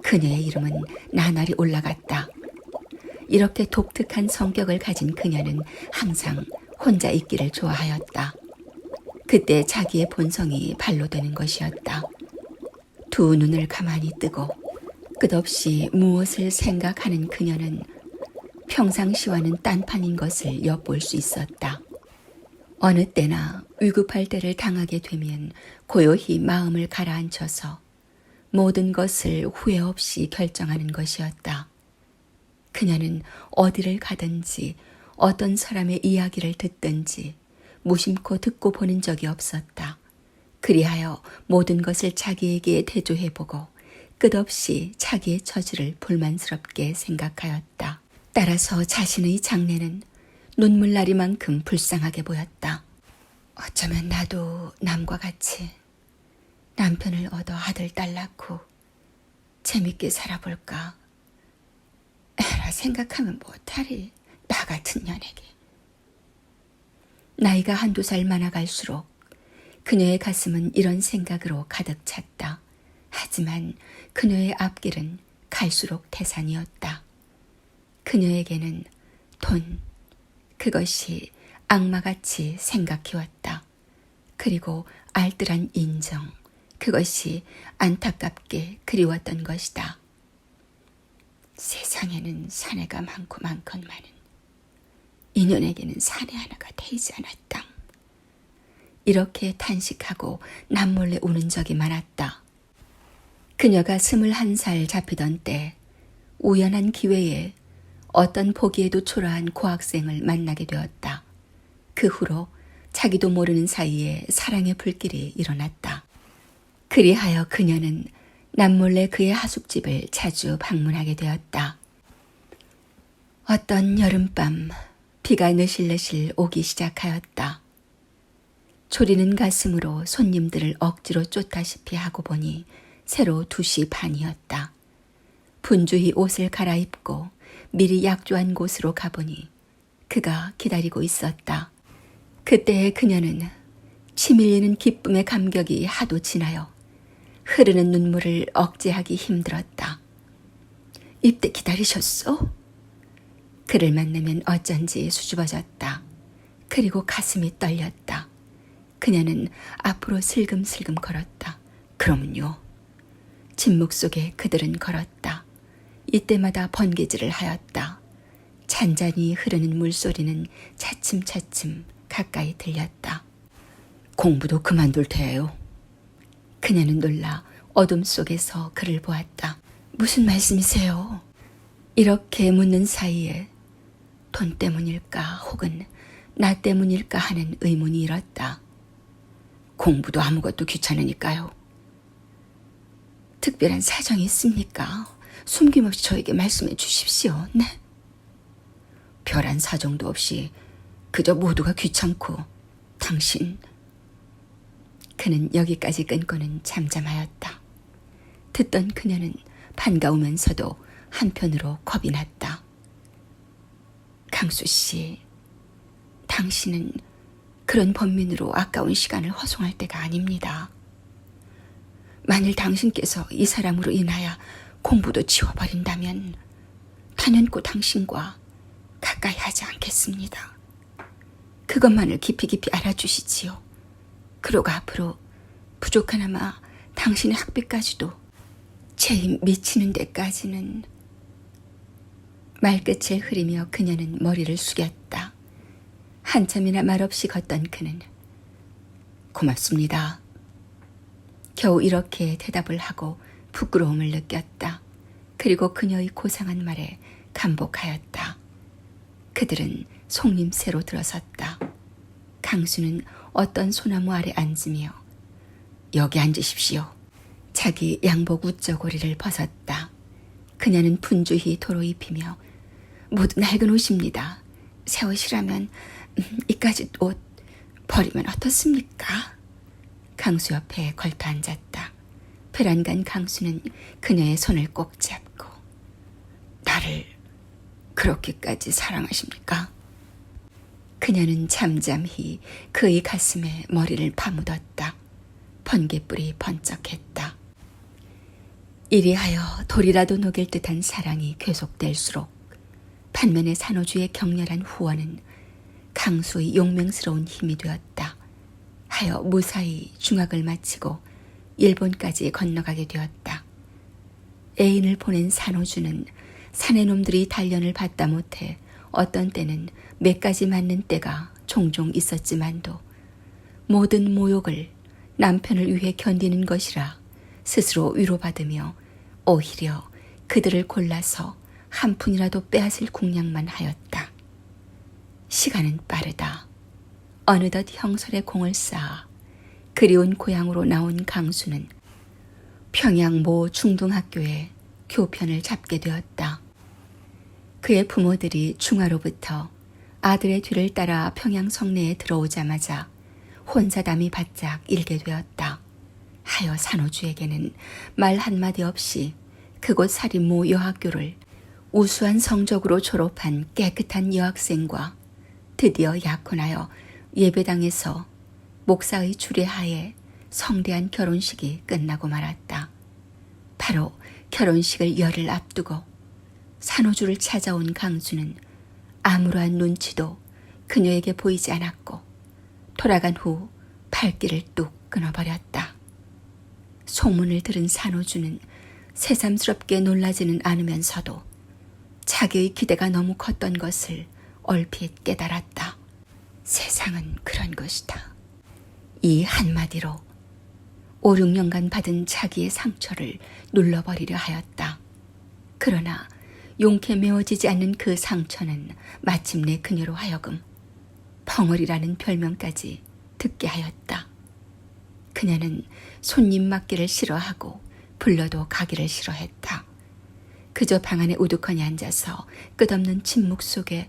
그녀의 이름은 나날이 올라갔다. 이렇게 독특한 성격을 가진 그녀는 항상 혼자 있기를 좋아하였다. 그때 자기의 본성이 발로되는 것이었다. 두 눈을 가만히 뜨고 끝없이 무엇을 생각하는 그녀는 평상시와는 딴판인 것을 엿볼 수 있었다. 어느 때나 위급할 때를 당하게 되면 고요히 마음을 가라앉혀서 모든 것을 후회 없이 결정하는 것이었다. 그녀는 어디를 가든지 어떤 사람의 이야기를 듣든지 무심코 듣고 보는 적이 없었다. 그리하여 모든 것을 자기에게 대조해보고 끝없이 자기의 처지를 불만스럽게 생각하였다. 따라서 자신의 장래는 눈물나리만큼 불쌍하게 보였다. 어쩌면 나도 남과 같이 남편을 얻어 아들 딸 낳고 재밌게 살아볼까. 에라 생각하면 못하리. 나 같은 년에게. 나이가 한두 살 많아갈수록 그녀의 가슴은 이런 생각으로 가득 찼다. 하지만 그녀의 앞길은 갈수록 태산이었다. 그녀에게는 돈, 그것이 악마같이 생각해왔다. 그리고 알뜰한 인정, 그것이 안타깝게 그리웠던 것이다. 세상에는 사내가 많고 많건만은 인연에게는 사내 하나가 되지 않았다. 이렇게 탄식하고 남몰래 우는 적이 많았다. 그녀가 21살 잡히던 때 우연한 기회에 어떤 보기에도 초라한 고학생을 만나게 되었다. 그 후로 자기도 모르는 사이에 사랑의 불길이 일어났다. 그리하여 그녀는 남몰래 그의 하숙집을 자주 방문하게 되었다. 어떤 여름밤 비가 느실느실 오기 시작하였다. 졸이는 가슴으로 손님들을 억지로 쫓다시피 하고 보니 새로 2시 반이었다. 분주히 옷을 갈아입고 미리 약조한 곳으로 가보니 그가 기다리고 있었다. 그때 그녀는 치밀리는 기쁨의 감격이 하도 지나여 흐르는 눈물을 억제하기 힘들었다. 입대 기다리셨소? 그를 만나면 어쩐지 수줍어졌다. 그리고 가슴이 떨렸다. 그녀는 앞으로 슬금슬금 걸었다. 그러면요. 침묵 속에 그들은 걸었다. 이때마다 번개질을 하였다. 잔잔히 흐르는 물소리는 차츰차츰 가까이 들렸다. 공부도 그만둘 테예요. 그녀는 놀라 어둠 속에서 그를 보았다. 무슨 말씀이세요? 이렇게 묻는 사이에 돈 때문일까 혹은 나 때문일까 하는 의문이 일었다. 공부도 아무것도 귀찮으니까요. 특별한 사정이 있습니까? 숨김없이 저에게 말씀해 주십시오. 네. 별한 사정도 없이 그저 모두가 귀찮고 당신. 그는 여기까지 끊고는 잠잠하였다. 듣던 그녀는 반가우면서도 한편으로 겁이 났다. 강수 씨, 당신은 그런 범민으로 아까운 시간을 허송할 때가 아닙니다. 만일 당신께서 이 사람으로 인하여 공부도 지워버린다면 단연코 당신과 가까이 하지 않겠습니다. 그것만을 깊이 깊이 알아주시지요. 그러고 앞으로 부족하나마 당신의 학비까지도 제 힘 미치는 데까지는. 말끝을 흐리며 그녀는 머리를 숙였다. 한참이나 말없이 걷던 그는 고맙습니다. 겨우 이렇게 대답을 하고 부끄러움을 느꼈다. 그리고 그녀의 고상한 말에 감복하였다. 그들은 송림새로 들어섰다. 강수는 어떤 소나무 아래 앉으며 여기 앉으십시오. 자기 양복 우쩌고리를 벗었다. 그녀는 분주히 도로 입히며 모두 낡은 옷입니다. 새 옷이라면 이까짓 옷 버리면 어떻습니까? 강수 옆에 걸터 앉았다. 불안간 강수는 그녀의 손을 꼭 잡고 나를 그렇게까지 사랑하십니까? 그녀는 잠잠히 그의 가슴에 머리를 파묻었다. 번개불이 번쩍했다. 이리하여 돌이라도 녹일 듯한 사랑이 계속될수록 반면에 산호주의 격렬한 후원은 강수의 용맹스러운 힘이 되었다. 하여 무사히 중학을 마치고 일본까지 건너가게 되었다. 애인을 보낸 산호주는 사내 놈들이 단련을 받다 못해 어떤 때는 매까지 맞는 때가 종종 있었지만도 모든 모욕을 남편을 위해 견디는 것이라 스스로 위로받으며 오히려 그들을 골라서 한 푼이라도 빼앗을 궁략만 하였다. 시간은 빠르다. 어느덧 형설의 공을 쌓아 그리운 고향으로 나온 강수는 평양 모 중등학교에 교편을 잡게 되었다. 그의 부모들이 중화로부터 아들의 뒤를 따라 평양 성내에 들어오자마자 혼사담이 바짝 일게 되었다. 하여 산호주에게는 말 한마디 없이 그곳 사립모 여학교를 우수한 성적으로 졸업한 깨끗한 여학생과 드디어 약혼하여 예배당에서 목사의 주례하에 성대한 결혼식이 끝나고 말았다. 바로 결혼식을 열흘 앞두고 산호주를 찾아온 강수는 아무러한 눈치도 그녀에게 보이지 않았고 돌아간 후 발길을 뚝 끊어버렸다. 소문을 들은 산호주는 새삼스럽게 놀라지는 않으면서도 자기의 기대가 너무 컸던 것을 얼핏 깨달았다. 세상은 그런 것이다. 이 한마디로 5, 6년간 받은 자기의 상처를 눌러버리려 하였다. 그러나 용케 메워지지 않는 그 상처는 마침내 그녀로 하여금 벙어리라는 별명까지 듣게 하였다. 그녀는 손님 맞기를 싫어하고 불러도 가기를 싫어했다. 그저 방 안에 우두커니 앉아서 끝없는 침묵 속에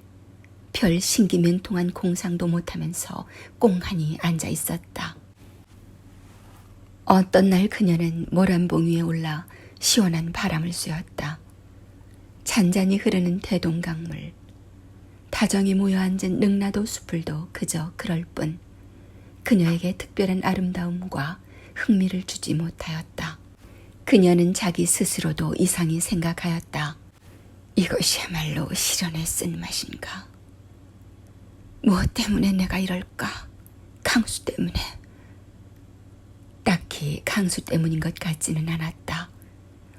별 신기면통한 공상도 못하면서 꽁하니 앉아 있었다. 어떤 날 그녀는 모란봉 위에 올라 시원한 바람을 쐬었다. 잔잔히 흐르는 대동강물, 다정히 모여 앉은 능라도 숲을도 그저 그럴 뿐 그녀에게 특별한 아름다움과 흥미를 주지 못하였다. 그녀는 자기 스스로도 이상히 생각하였다. 이것이야말로 실현의 쓴맛인가? 무엇 때문에 내가 이럴까? 강수 때문에. 딱히 강수 때문인 것 같지는 않았다.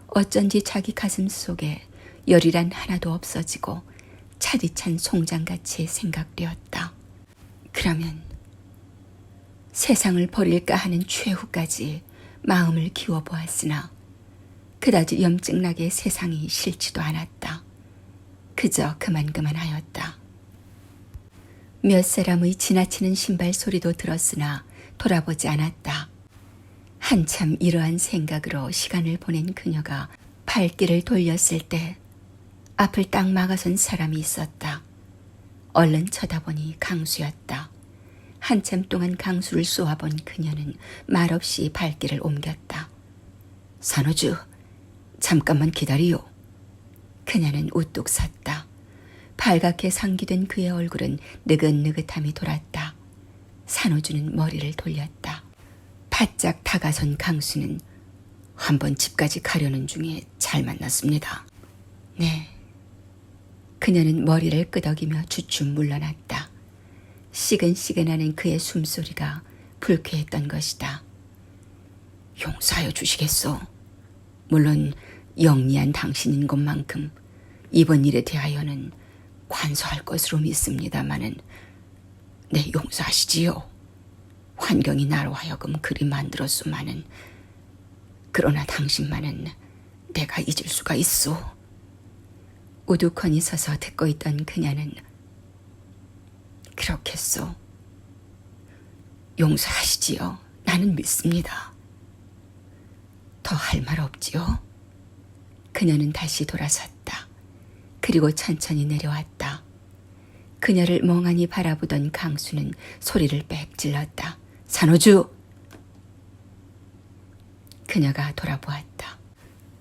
어쩐지 자기 가슴 속에 열이란 하나도 없어지고 차디찬 송장같이 생각되었다. 그러면 세상을 버릴까 하는 최후까지 마음을 키워보았으나 그다지 염증나게 세상이 싫지도 않았다. 그저 그만하였다. 몇 사람의 지나치는 신발 소리도 들었으나 돌아보지 않았다. 한참 이러한 생각으로 시간을 보낸 그녀가 발길을 돌렸을 때 앞을 딱 막아선 사람이 있었다. 얼른 쳐다보니 강수였다. 한참 동안 강수를 쏘아본 그녀는 말없이 발길을 옮겼다. 산호주, 잠깐만 기다리오. 그녀는 우뚝 섰다. 발갛게 상기된 그의 얼굴은 느긋느긋함이 돌았다. 산호주는 머리를 돌렸다. 바짝 다가선 강수는 한번 집까지 가려는 중에 잘 만났습니다. 네. 그녀는 머리를 끄덕이며 주춤 물러났다. 시근시근하는 그의 숨소리가 불쾌했던 것이다. 용서하여 주시겠소? 물론 영리한 당신인 것만큼 이번 일에 대하여는 관서할 것으로 믿습니다마는 네, 용서하시지요. 환경이 나로 하여금 그리 만들었소마는 그러나 당신만은 내가 잊을 수가 있소. 우두커니 서서 듣고 있던 그녀는 그렇겠소. 용서하시지요. 나는 믿습니다. 더 할 말 없지요? 그녀는 다시 돌아섰다. 그리고 천천히 내려왔다. 그녀를 멍하니 바라보던 강수는 소리를 빽 질렀다. 산호주! 그녀가 돌아보았다.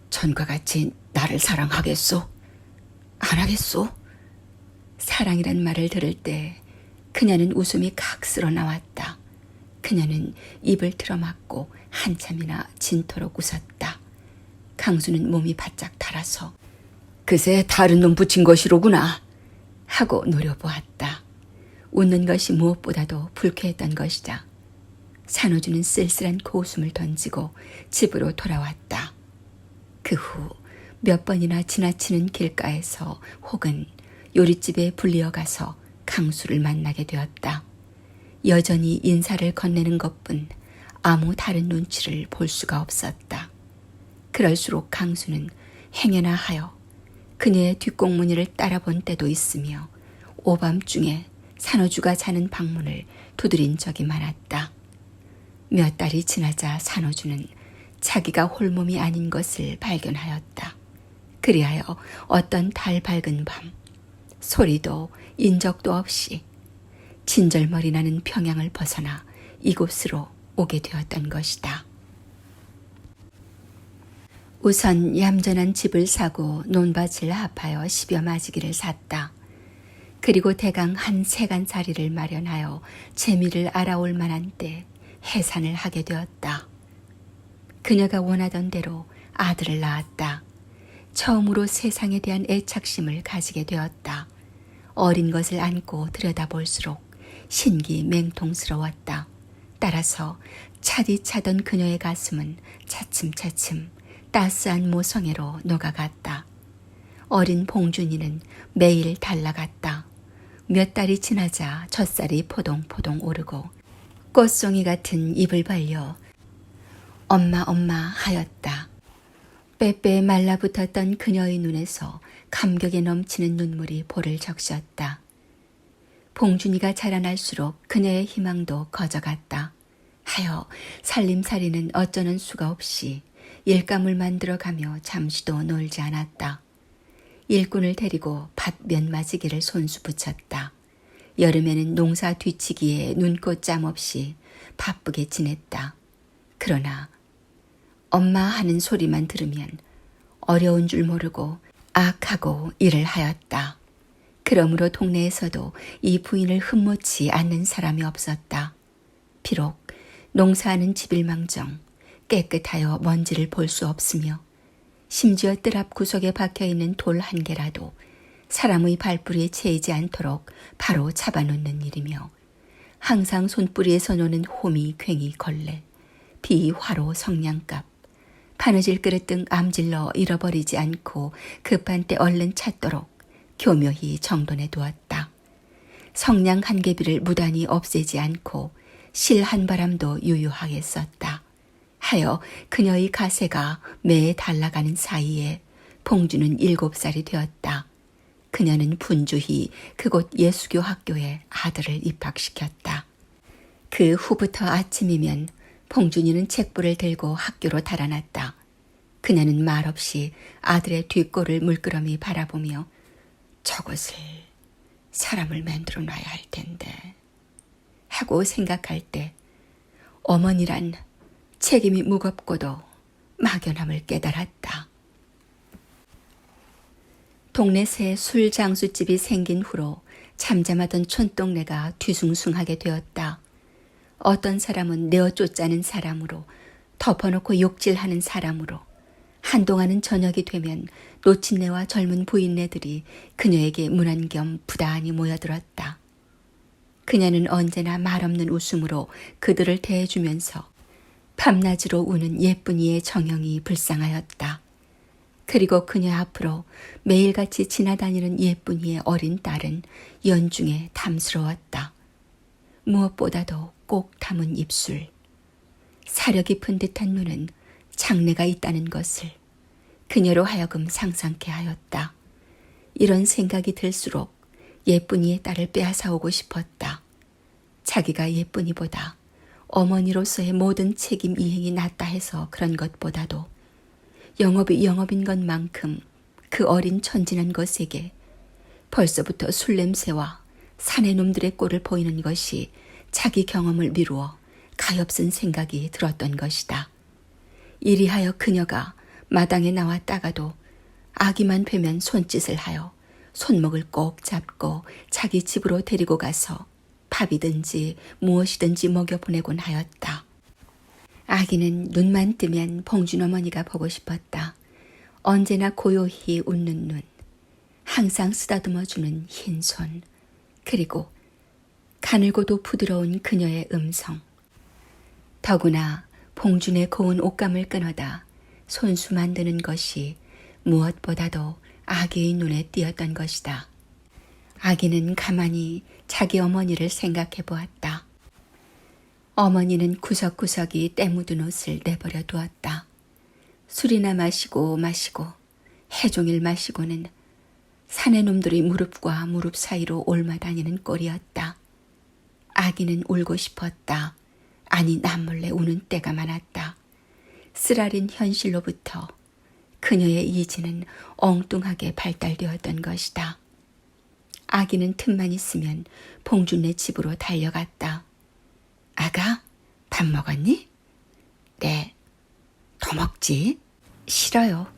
전과 같이 나를 사랑하겠소? 안 하겠소? 사랑이란 말을 들을 때 그녀는 웃음이 칵 쓸어 나왔다. 그녀는 입을 틀어막고 한참이나 진토록 웃었다. 강수는 몸이 바짝 달아서 그새 다른 놈 붙인 것이로구나 하고 노려보았다. 웃는 것이 무엇보다도 불쾌했던 것이다. 산호주는 쓸쓸한 고웃음을 던지고 집으로 돌아왔다. 그 후 몇 번이나 지나치는 길가에서 혹은 요릿집에 불리어가서 강수를 만나게 되었다. 여전히 인사를 건네는 것뿐 아무 다른 눈치를 볼 수가 없었다. 그럴수록 강수는 행여나 하여 그녀의 뒷공무니를 따라본 때도 있으며 오밤중에 산호주가 자는 방문을 두드린 적이 많았다. 몇 달이 지나자 산호주는 자기가 홀몸이 아닌 것을 발견하였다. 그리하여 어떤 달 밝은 밤 소리도 인적도 없이 진절머리 나는 평양을 벗어나 이곳으로 오게 되었던 것이다. 우선 얌전한 집을 사고 논밭을 합하여 10여 마지기를 샀다. 그리고 대강 한 세간짜리를 마련하여 재미를 알아올 만한 때 해산을 하게 되었다. 그녀가 원하던 대로 아들을 낳았다. 처음으로 세상에 대한 애착심을 가지게 되었다. 어린 것을 안고 들여다볼수록 신기맹통스러웠다. 따라서 차디차던 그녀의 가슴은 차츰차츰 따스한 모성애로 녹아갔다. 어린 봉준이는 매일 달라갔다. 몇 달이 지나자 젖살이 포동포동 오르고 꽃송이 같은 입을 벌려 엄마 엄마 하였다. 빼빼 말라붙었던 그녀의 눈에서 감격에 넘치는 눈물이 볼을 적셨다. 봉준이가 자라날수록 그녀의 희망도 커져갔다. 하여 살림살이는 어쩌는 수가 없이 일감을 만들어가며 잠시도 놀지 않았다. 일꾼을 데리고 밭 몇 마지기를 손수 붙였다. 여름에는 농사 뒤치기에 눈꽃짬 없이 바쁘게 지냈다. 그러나 엄마 하는 소리만 들으면 어려운 줄 모르고 악하고 일을 하였다. 그러므로 동네에서도 이 부인을 흠모치 않는 사람이 없었다. 비록 농사하는 집일망정 깨끗하여 먼지를 볼 수 없으며 심지어 뜰 앞 구석에 박혀있는 돌 한 개라도 사람의 발뿌리에 채이지 않도록 바로 잡아놓는 일이며 항상 손뿌리에서 노는 호미, 괭이, 걸레, 비, 화로, 성냥갑, 바느질 그릇 등 암질러 잃어버리지 않고 급한 때 얼른 찾도록 교묘히 정돈해 두었다. 성냥 한 개비를 무단히 없애지 않고 실 한 바람도 유유하게 썼다. 하여 그녀의 가세가 매해 달라가는 사이에 봉주는 7살이 되었다. 그녀는 분주히 그곳 예수교 학교에 아들을 입학시켰다. 그 후부터 아침이면 봉준이는 책불을 들고 학교로 달아났다. 그녀는 말없이 아들의 뒷골을 물끄러미 바라보며 저것을 사람을 만들어 놔야 할 텐데 하고 생각할 때 어머니란 책임이 무겁고도 막연함을 깨달았다. 동네 새 술 장수집이 생긴 후로 잠잠하던 촌동네가 뒤숭숭하게 되었다. 어떤 사람은 내어 쫓자는 사람으로, 덮어놓고 욕질하는 사람으로, 한동안은 저녁이 되면 노친네와 젊은 부인네들이 그녀에게 문안 겸 부단히 모여들었다. 그녀는 언제나 말없는 웃음으로 그들을 대해주면서 밤낮으로 우는 예쁜이의 정형이 불쌍하였다. 그리고 그녀 앞으로 매일같이 지나다니는 예쁜이의 어린 딸은 연중에 탐스러웠다. 무엇보다도 꼭 담은 입술, 사려 깊은 듯한 눈은 장래가 있다는 것을 그녀로 하여금 상상케 하였다. 이런 생각이 들수록 예쁜이의 딸을 빼앗아오고 싶었다. 자기가 예쁜이보다 어머니로서의 모든 책임 이행이 낫다 해서 그런 것보다도 영업이 영업인 것만큼 그 어린 천진한 것에게 벌써부터 술 냄새와 사내 놈들의 꼴을 보이는 것이 자기 경험을 미루어 가엾은 생각이 들었던 것이다. 이리하여 그녀가 마당에 나왔다가도 아기만 뵈면 손짓을 하여 손목을 꼭 잡고 자기 집으로 데리고 가서 밥이든지 무엇이든지 먹여보내곤 하였다. 아기는 눈만 뜨면 봉준 어머니가 보고 싶었다. 언제나 고요히 웃는 눈, 항상 쓰다듬어주는 흰 손, 그리고 가늘고도 부드러운 그녀의 음성. 더구나 봉준의 고운 옷감을 끊어다 손수 만드는 것이 무엇보다도 아기의 눈에 띄었던 것이다. 아기는 가만히 자기 어머니를 생각해 보았다. 어머니는 구석구석이 때 묻은 옷을 내버려 두었다. 술이나 마시고 해종일 마시고는 사내 놈들이 무릎과 무릎 사이로 옮아다니는 꼴이었다. 아기는 울고 싶었다. 아니 남몰래 우는 때가 많았다. 쓰라린 현실로부터 그녀의 이지는 엉뚱하게 발달되었던 것이다. 아기는 틈만 있으면 봉준네 집으로 달려갔다. 아가, 밥 먹었니? 네. 더 먹지? 싫어요.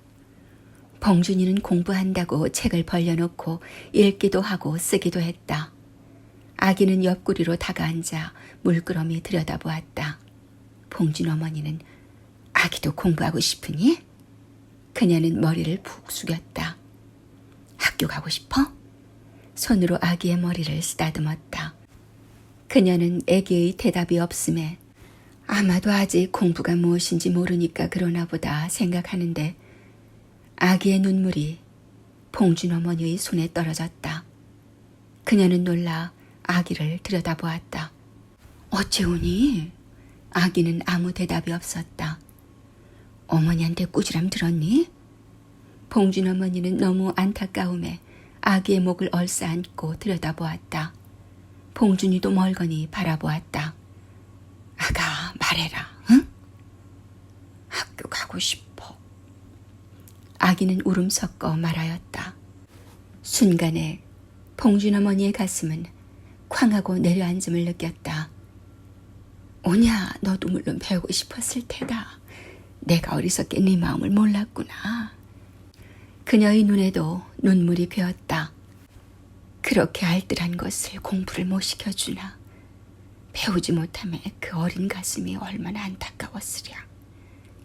봉준이는 공부한다고 책을 벌려놓고 읽기도 하고 쓰기도 했다. 아기는 옆구리로 다가앉아 물끄러미 들여다보았다. 봉준 어머니는 아기도 공부하고 싶으니? 그녀는 머리를 푹 숙였다. 학교 가고 싶어? 손으로 아기의 머리를 쓰다듬었다. 그녀는 아기의 대답이 없음에 아마도 아직 공부가 무엇인지 모르니까 그러나 보다 생각하는데 아기의 눈물이 봉준 어머니의 손에 떨어졌다. 그녀는 놀라 아기를 들여다보았다. 어째 우니? 아기는 아무 대답이 없었다. 어머니한테 꾸지람 들었니? 봉준 어머니는 너무 안타까움에 아기의 목을 얼싸안고 들여다보았다. 봉준이도 멀거니 바라보았다. 아가, 말해라, 응? 학교 가고 싶어. 아기는 울음 섞어 말하였다. 순간에 봉준 어머니의 가슴은 쾅하고 내려앉음을 느꼈다. 오냐, 너도 물론 배우고 싶었을 테다. 내가 어리석게 네 마음을 몰랐구나. 그녀의 눈에도 눈물이 배었다. 그렇게 알뜰한 것을 공부를 못 시켜주나. 배우지 못하면 그 어린 가슴이 얼마나 안타까웠으랴.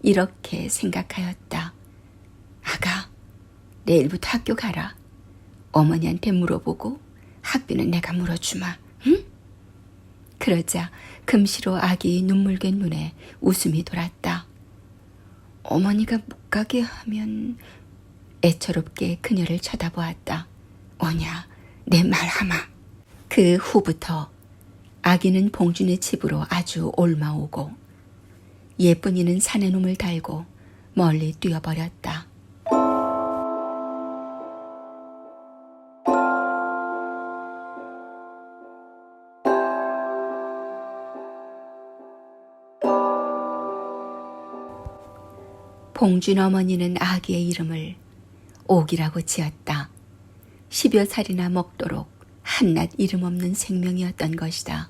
이렇게 생각하였다. 아가, 내일부터 학교 가라. 어머니한테 물어보고 학비는 내가 물어주마, 응? 그러자 금시로 아기의 눈물갠 눈에 웃음이 돌았다. 어머니가 못 가게 하면... 애처롭게 그녀를 쳐다보았다. 오냐, 내 말 하마. 그 후부터 아기는 봉준의 집으로 아주 옮아오고 예쁜이는 산에 놈을 달고 멀리 뛰어버렸다. 봉준 어머니는 아기의 이름을 옥이라고 지었다. 10여 살이나 먹도록 한낱 이름 없는 생명이었던 것이다.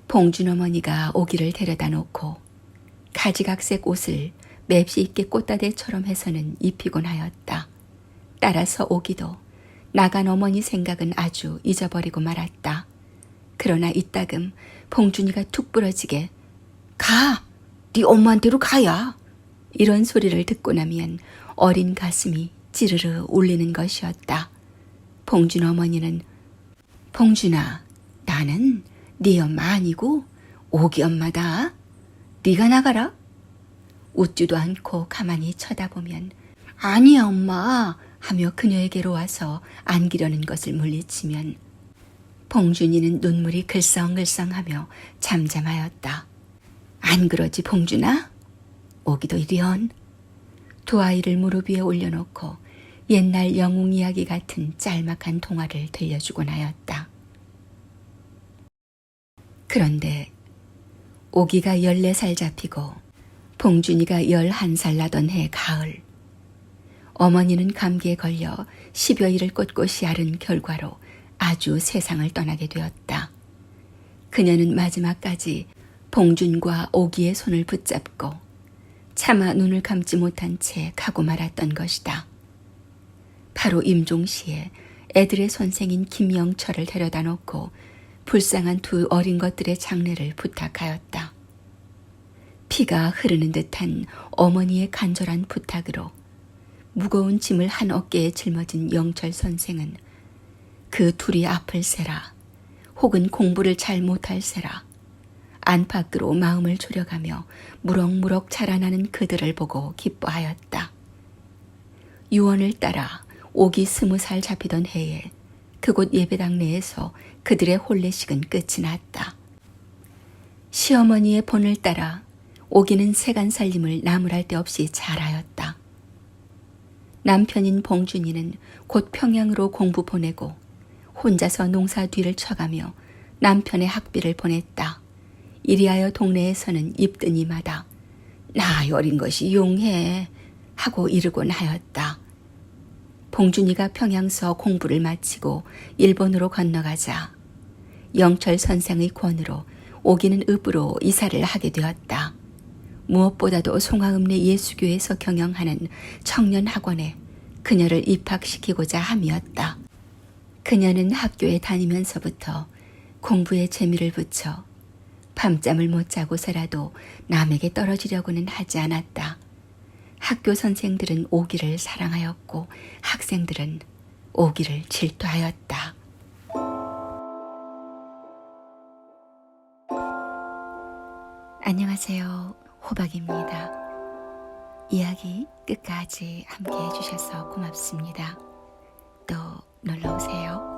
봉준 어머니가 옥이를 데려다 놓고 가지각색 옷을 맵시 있게 꽃다대처럼 해서는 입히곤 하였다. 따라서 옥이도 나간 어머니 생각은 아주 잊어버리고 말았다. 그러나 이따금 봉준이가 툭 부러지게 가! 네 엄마한테로 가야! 이런 소리를 듣고 나면 어린 가슴이 찌르르 울리는 것이었다. 봉준 어머니는 봉준아, 나는 네 엄마 아니고 옥이 엄마다. 네가 나가라. 웃지도 않고 가만히 쳐다보면 아니야 엄마 하며 그녀에게로 와서 안기려는 것을 물리치면 봉준이는 눈물이 글썽글썽하며 잠잠하였다. 안 그러지 봉준아? 옥이도 이리온. 두 아이를 무릎 위에 올려놓고 옛날 영웅 이야기 같은 짤막한 동화를 들려주곤 하였다. 그런데 옥이가 14살 잡히고 봉준이가 11살 나던 해 가을, 어머니는 감기에 걸려 10여일을 꼿꼿이 앓은 결과로 아주 세상을 떠나게 되었다. 그녀는 마지막까지 봉준과 옥이의 손을 붙잡고 차마 눈을 감지 못한 채 가고 말았던 것이다. 바로 임종시에 애들의 선생인 김영철을 데려다 놓고 불쌍한 두 어린 것들의 장례를 부탁하였다. 피가 흐르는 듯한 어머니의 간절한 부탁으로 무거운 짐을 한 어깨에 짊어진 영철 선생은 그 둘이 아플 세라 혹은 공부를 잘 못할 세라 안팎으로 마음을 졸여가며 무럭무럭 자라나는 그들을 보고 기뻐하였다. 유언을 따라 옥이 20살 잡히던 해에 그곳 예배당 내에서 그들의 혼례식은 끝이 났다. 시어머니의 본을 따라 옥이는 세간 살림을 나무랄 데 없이 잘하였다. 남편인 봉준이는 곧 평양으로 공부 보내고 혼자서 농사 뒤를 쳐가며 남편의 학비를 보냈다. 이리하여 동네에서는 입든 이마다 나 어린 것이 용해 하고 이르곤 하였다. 봉준이가 평양서 공부를 마치고 일본으로 건너가자 영철 선생의 권으로 옥이는 읍으로 이사를 하게 되었다. 무엇보다도 송화읍내 예수교에서 경영하는 청년학원에 그녀를 입학시키고자 함이었다. 그녀는 학교에 다니면서부터 공부에 재미를 붙여 밤잠을 못 자고서라도 남에게 떨어지려고는 하지 않았다. 학교 선생들은 옥이를 사랑하였고 학생들은 옥이를 질투하였다. 안녕하세요. 호박입니다. 이야기 끝까지 함께 해주셔서 고맙습니다. 또 놀러오세요.